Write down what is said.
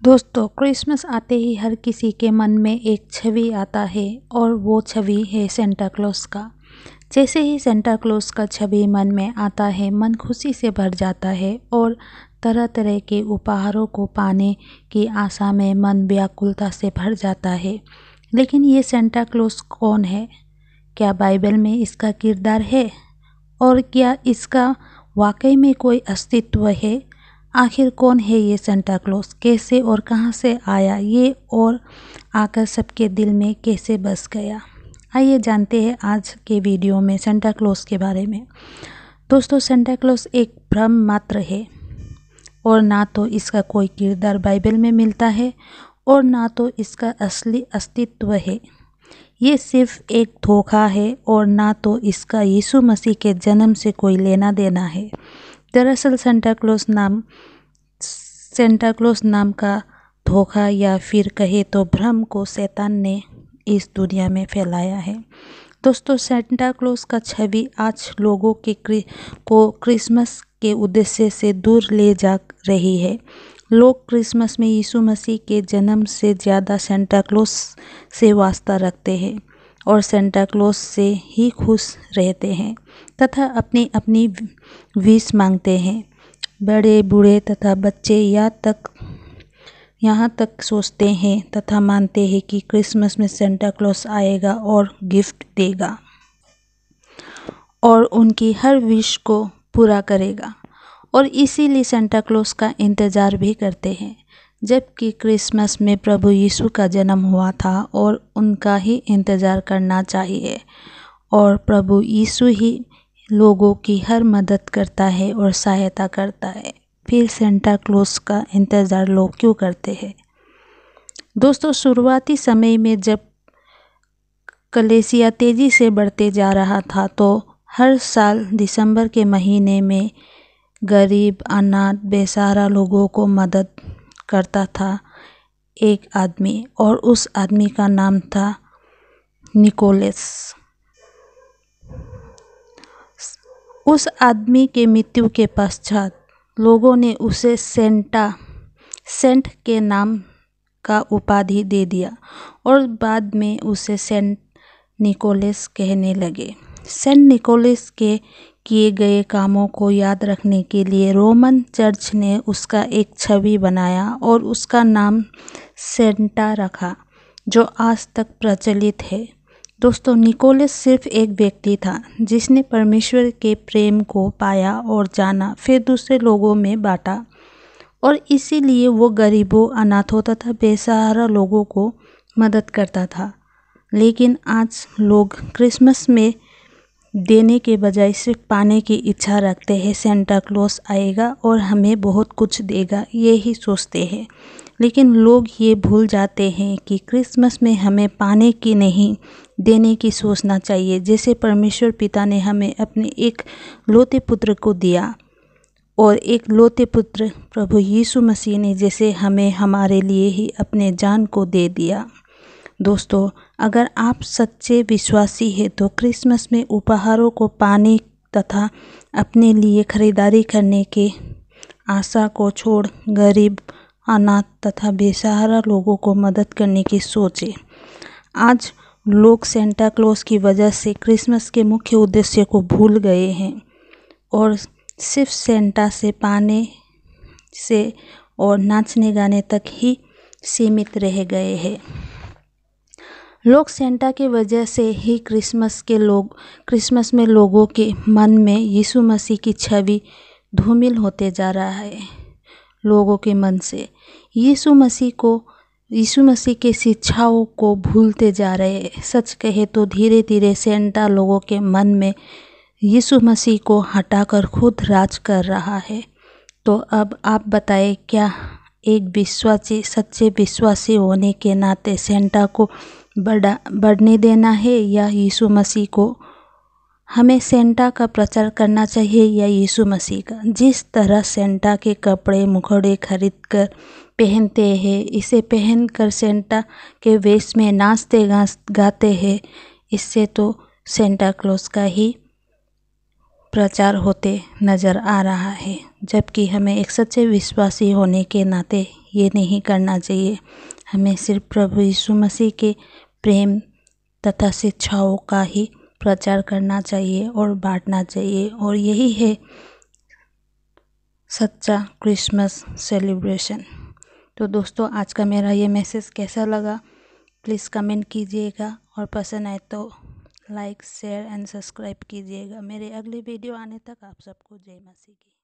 दोस्तों, क्रिसमस आते ही हर किसी के मन में एक छवि आता है और वो छवि है सेंटा क्लॉस का। जैसे ही सेंटा क्लॉस का छवि मन में आता है, मन खुशी से भर जाता है और तरह तरह के उपहारों को पाने की आशा में मन व्याकुलता से भर जाता है। लेकिन ये सेंटा क्लॉस कौन है? क्या बाइबल में इसका किरदार है? और क्या इसका वाकई में कोई अस्तित्व है? आखिर कौन है ये सेंटा क्लॉस? कैसे और कहाँ से आया ये और आकर सबके दिल में कैसे बस गया? आइए जानते हैं आज के वीडियो में सेंटा क्लॉस के बारे में। दोस्तों, सेंटा क्लॉस एक भ्रम मात्र है और ना तो इसका कोई किरदार बाइबल में मिलता है और ना तो इसका असली अस्तित्व है। ये सिर्फ एक धोखा है और ना तो इसका यीशु मसीह के जन्म से कोई लेना देना है। दरअसल सेंटा क्लॉस नाम का धोखा या फिर कहे तो भ्रम को शैतान ने इस दुनिया में फैलाया है। दोस्तों, सेंटा क्लॉस का छवि आज लोगों को क्रिसमस के उद्देश्य से दूर ले जा रही है। लोग क्रिसमस में यीशु मसीह के जन्म से ज़्यादा सेंटा क्लॉस से वास्ता रखते हैं और सेंटा क्लॉस से ही खुश रहते हैं तथा अपनी अपनी विश मांगते हैं। बड़े बूढ़े तथा बच्चे यहाँ तक सोचते हैं तथा मानते हैं कि क्रिसमस में सेंटा क्लॉस आएगा और गिफ्ट देगा और उनकी हर विश को पूरा करेगा, और इसीलिए सेंटा क्लॉस का इंतज़ार भी करते हैं। जबकि क्रिसमस में प्रभु यीशु का जन्म हुआ था और उनका ही इंतज़ार करना चाहिए, और प्रभु यीशु ही लोगों की हर मदद करता है और सहायता करता है। फिर सेंटा क्लॉस का इंतज़ार लोग क्यों करते हैं? दोस्तों, शुरुआती समय में जब कलीसिया तेज़ी से बढ़ते जा रहा था तो हर साल दिसंबर के महीने में गरीब, अनाथ, बेसहारा लोगों को मदद करता था एक आदमी, और उस आदमी का नाम था निकोलस। उस आदमी के मृत्यु के पश्चात लोगों ने उसे सेंट के नाम का उपाधि दे दिया और बाद में उसे सेंट निकोलस कहने लगे। सेंट निकोलस के किए गए कामों को याद रखने के लिए रोमन चर्च ने उसका एक छवि बनाया और उसका नाम सेंटा रखा, जो आज तक प्रचलित है। दोस्तों, निकोलस सिर्फ एक व्यक्ति था जिसने परमेश्वर के प्रेम को पाया और जाना, फिर दूसरे लोगों में बांटा, और इसीलिए वो गरीबों, अनाथों तथा बेसहारा लोगों को मदद करता था। लेकिन आज लोग क्रिसमस में देने के बजाय सिर्फ पाने की इच्छा रखते हैं। सेंटा क्लॉस आएगा और हमें बहुत कुछ देगा, ये ही सोचते हैं। लेकिन लोग ये भूल जाते हैं कि क्रिसमस में हमें पाने की नहीं, देने की सोचना चाहिए। जैसे परमेश्वर पिता ने हमें अपने एक लौते पुत्र को दिया, और एक लौते पुत्र प्रभु यीशु मसीह ने जैसे हमें हमारे लिए ही अपने जान को दे दिया। दोस्तों, अगर आप सच्चे विश्वासी हैं तो क्रिसमस में उपहारों को पाने तथा अपने लिए खरीदारी करने के आशा को छोड़ गरीब, अनाथ तथा बेसहारा लोगों को मदद करने की सोचें। आज लोग सेंटा क्लॉस की वजह से क्रिसमस के मुख्य उद्देश्य को भूल गए हैं और सिर्फ सेंटा से पाने से और नाचने गाने तक ही सीमित रह गए हैं। लोग सेंटा की वजह से ही क्रिसमस में लोगों के मन में यीशु मसीह की छवि धूमिल होते जा रहा है। लोगों के मन से यीशु मसीह के शिक्षाओं को भूलते जा रहे हैं। सच कहे तो धीरे धीरे सेंटा लोगों के मन में यीशु मसीह को हटाकर खुद राज कर रहा है। तो अब आप बताएं, क्या एक सच्चे विश्वासी होने के नाते सेंटा को बढ़ने देना है या यीशु मसीह को? हमें सेंटा का प्रचार करना चाहिए या यीशु मसीह का? जिस तरह सेंटा के कपड़े, मुखड़े खरीद कर पहनते हैं, इसे पहनकर सेंटा के वेश में नाचते गाते हैं, इससे तो सेंटा क्लॉस का ही प्रचार होते नज़र आ रहा है, जबकि हमें एक सच्चे विश्वासी होने के नाते ये नहीं करना चाहिए। हमें सिर्फ प्रभु यीशु मसीह के प्रेम तथा शिक्षाओं का ही प्रचार करना चाहिए और बांटना चाहिए, और यही है सच्चा क्रिसमस सेलिब्रेशन। तो दोस्तों, आज का मेरा ये मैसेज कैसा लगा प्लीज़ कमेंट कीजिएगा, और पसंद आए तो लाइक शेयर एंड सब्सक्राइब कीजिएगा। मेरे अगले वीडियो आने तक आप सबको जय मसीह की।